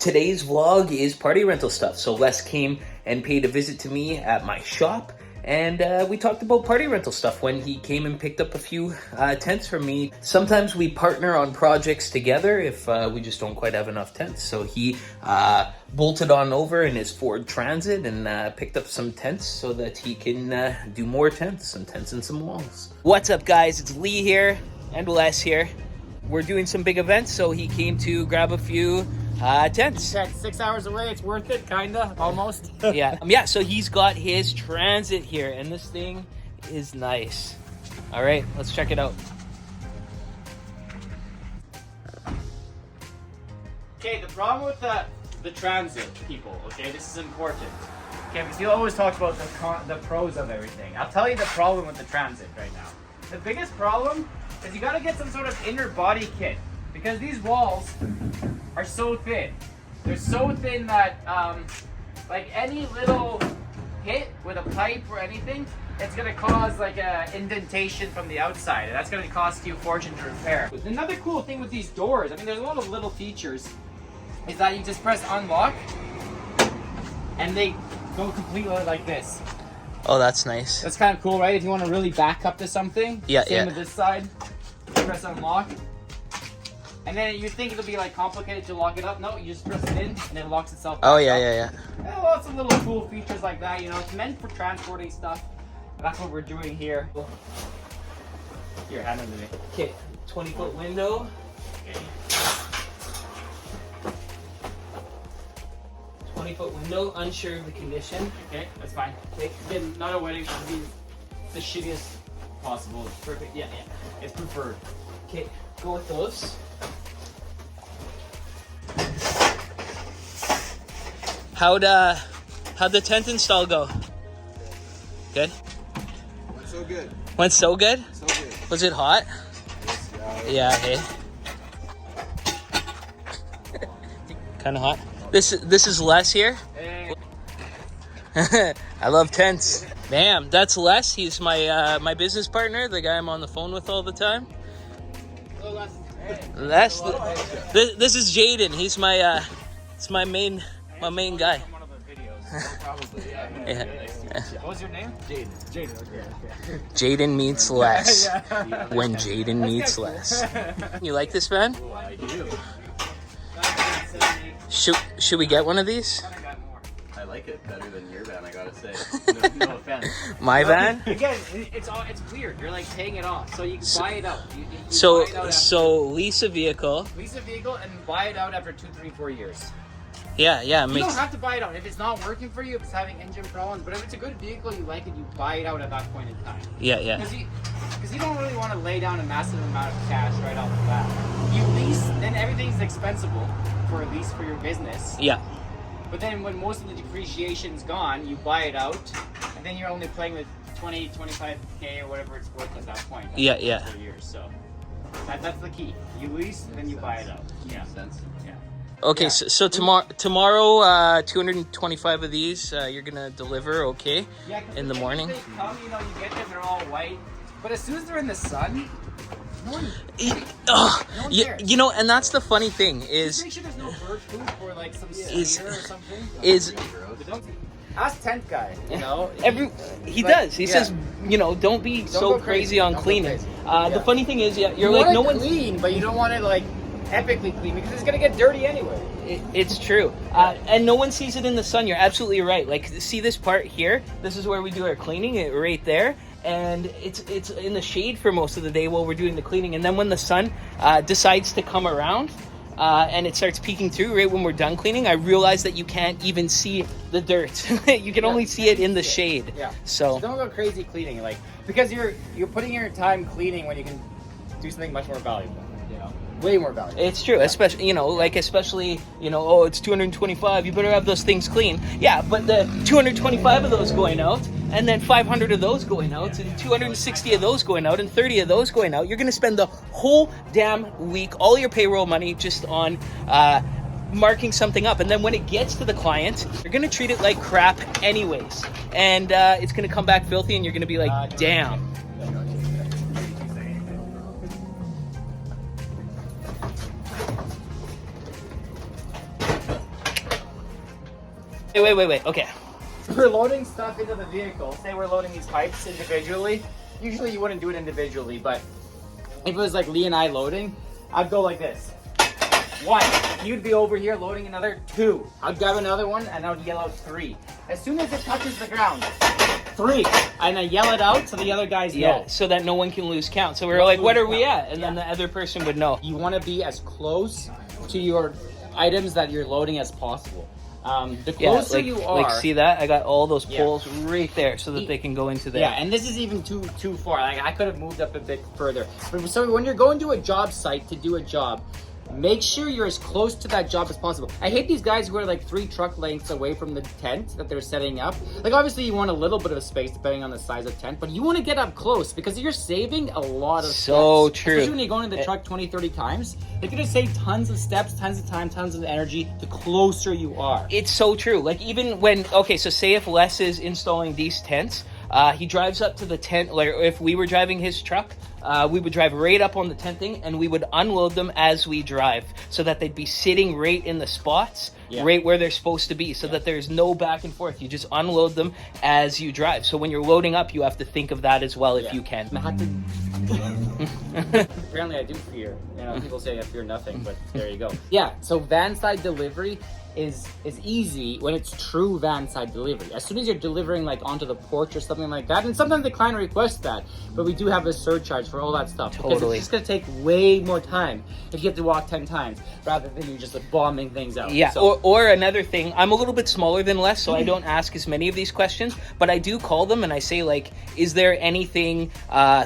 Today's vlog is party rental stuff. So Les came and paid a visit to me at my shop, and we talked about party rental stuff when he came and picked up a few tents from me. Sometimes we partner on projects together if we just don't quite have enough tents. So he bolted on over in his Ford Transit and picked up some tents so that he can do more tents, some tents and some walls. What's up, guys? It's Lee here and Les here. We're doing some big events, so he came to grab a few tents. That's 6 hours away. It's worth it, kinda, almost. Yeah. So he's got his Transit here, and this thing is nice. All right, let's check it out. Okay, the problem with the Transit, people. Okay, this is important. Okay, because you always talk about the pros of everything. I'll tell you the problem with the Transit right now. The biggest problem is you got to get some sort of inner body kit, because these walls are so thin. They're so thin that like any little hit with a pipe or anything, it's gonna cause like a indentation from the outside, and that's gonna cost you a fortune to repair. Another cool thing with these doors, I mean, there's a lot of little features, is that you just press unlock and they go completely like this. Oh, that's nice. That's kind of cool, right? If you want to really back up to something. Yeah, Same with this side. Press unlock. And then you think it'll be like complicated to lock it up. No, you just press it in and it locks itself back Oh, up. yeah. Lots of little cool features like that, you know. It's meant for transporting stuff. That's what we're doing here. Here, hand it to me. Okay, 20-foot window. Okay. 20-foot window, unsure of the condition. Okay, that's fine. Okay. Again, not a wedding, it would be the shittiest possible. It's perfect. Yeah. It's preferred. Okay, go with those. How'd the tent install go? Good? Went so good. Went so good? So good. Was it hot? Yes, Yeah, hey. Kinda hot. This is Les here. Hey. I love tents. Bam, that's Les. He's my my business partner, the guy I'm on the phone with all the time. Hello, Les. Hey. Les, this is Jaden. He's my it's my main guy. From one of the videos. Probably, yeah. What was your name? Jaden, okay. Jaden meets Les. Yeah. When Jaden meets Les. You like this van? Oh, I do. Should we get one of these? I like it better than your van, I gotta say. No offense. My van? Again, it's weird. You're like paying it off, so you can buy it out. You buy it out So lease a vehicle. lease a vehicle and buy it out after 2, 3, 4 years. Yeah, You makes. don't have to buy it out if it's not working for you, if it's having engine problems. But if it's a good vehicle, you like it, you buy it out at that point in time. Yeah. Because you don't really want to lay down a massive amount of cash right off the bat. You lease, then everything's expensible for a lease for your business. Yeah. But then when most of the depreciation's gone, you buy it out, and then you're only playing with 20, 25K or whatever it's worth at that point. Yeah. For years, so that's the key. You lease, then you buy it out. Yeah. Makes sense. Yeah. Okay, Yeah. so tomorrow, 225 of these, you're gonna deliver, okay? Yeah, 'cause In the morning. They come, you know, you get them, they're all white. But as soon as they're in the sun, no one cares. You know, and that's the funny thing Just is, make sure there's no bird poop or like some Is- smear or something. is But don't ask tent guy, you know. he Like, does. He yeah. says, you know, don't be so go crazy crazy. on Don't go cleaning. crazy. The Yeah. funny thing is, you're You like, want no it one. clean, but you don't want it like epically clean because it's gonna get dirty anyway. It's true, and no one sees it in the sun. You're absolutely right. Like, see this part here? This is where we do our cleaning, right there, and it's in the shade for most of the day while we're doing the cleaning. And then when the sun decides to come around, and it starts peeking through right when we're done cleaning, I realize that you can't even see the dirt. You can only see it in the shade. Yeah. So Don't go crazy cleaning, like because you're putting your time cleaning when you can do something much more valuable. You know, way more valuable. it's true, especially oh, it's 225. You better have those things clean. Yeah, but the 225 of those going out, and then 500 of those going out, and 260 of those going out, and 30 of those going out. You're going to spend the whole damn week, all your payroll money, just on marking something up. And then when it gets to the client, you're going to treat it like crap anyways. And it's going to come back filthy, and you're going to be like, damn. Wait. Okay. We're loading stuff into the vehicle. Say we're loading these pipes individually. Usually you wouldn't do it individually, but if it was like Lee and I loading, I'd go like this. 1. You'd be over here loading another 2. I'd grab another one and I'd yell out 3. As soon as it touches the ground, 3. And I yell it out so the other guys know. So that no one can lose count. So we're like, what are we at? And then the other person would know. You want to be as close to your items that you're loading as possible. The closer you are, like see that? I got all those poles right there so that they can go into there. Yeah, and this is even too far. Like I could have moved up a bit further. But so when you're going to a job site to do a job, make sure you're as close to that job as possible. I hate these guys who are like 3 truck lengths away from the tent that they're setting up. Like obviously you want a little bit of space depending on the size of tent, but you want to get up close because you're saving a lot of steps. So true. Especially when you're going to the truck 20, 30 times. You're going to save tons of steps, tons of time, tons of energy the closer you are. It's so true. Like even when, okay, so say if Les is installing these tents, he drives up to the tent, like if we were driving his truck, we would drive right up on the tent thing and we would unload them as we drive so that they'd be sitting right in the spots, right where they're supposed to be, so that there's no back and forth. You just unload them as you drive. So when you're loading up, you have to think of that as well if you can. Apparently I do fear. You know, people say I fear nothing, but there you go. Yeah, so van side delivery is easy when it's true van side delivery. As soon as you're delivering like onto the porch or something like that, and sometimes the client requests that, but we do have a surcharge for all that stuff. Totally. Because it's just gonna take way more time if you have to walk 10 times rather than you just like bombing things out. Yeah, so, or another thing, I'm a little bit smaller than Les, so I don't ask as many of these questions, but I do call them and I say like, is there anything,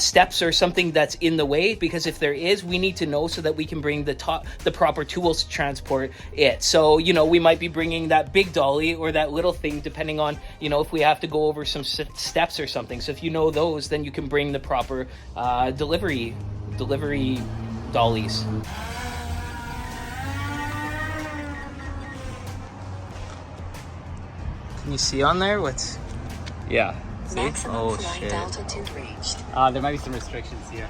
steps or something that's in the way? Because if there is, we need to know so that we can bring the proper tools to transport it. So, you know, we might be bringing that big dolly or that little thing depending on, you know, if we have to go over some steps or something. So if you know those, then you can bring the proper delivery dollies. Can you see on there what's... yeah. Oh shit. Altitude reached. There might be some restrictions here.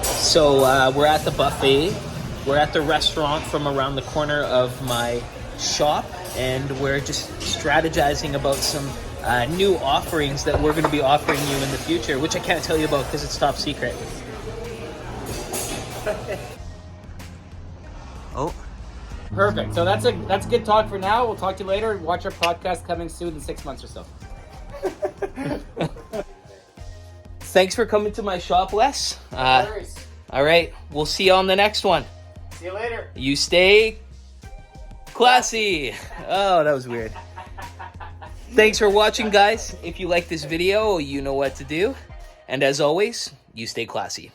So we're at the buffet. We're at the restaurant from around the corner of my shop, and we're just strategizing about some new offerings that we're going to be offering you in the future, which I can't tell you about because it's top secret. Oh. Perfect. So that's good talk for now. We'll talk to you later. Watch our podcast coming soon in 6 months or so. Thanks for coming to my shop, Les. All right, we'll see you on the next one. See you later. You stay classy. Oh, that was weird. Thanks for watching, guys. If you like this video, you know what to do. And as always, you stay classy.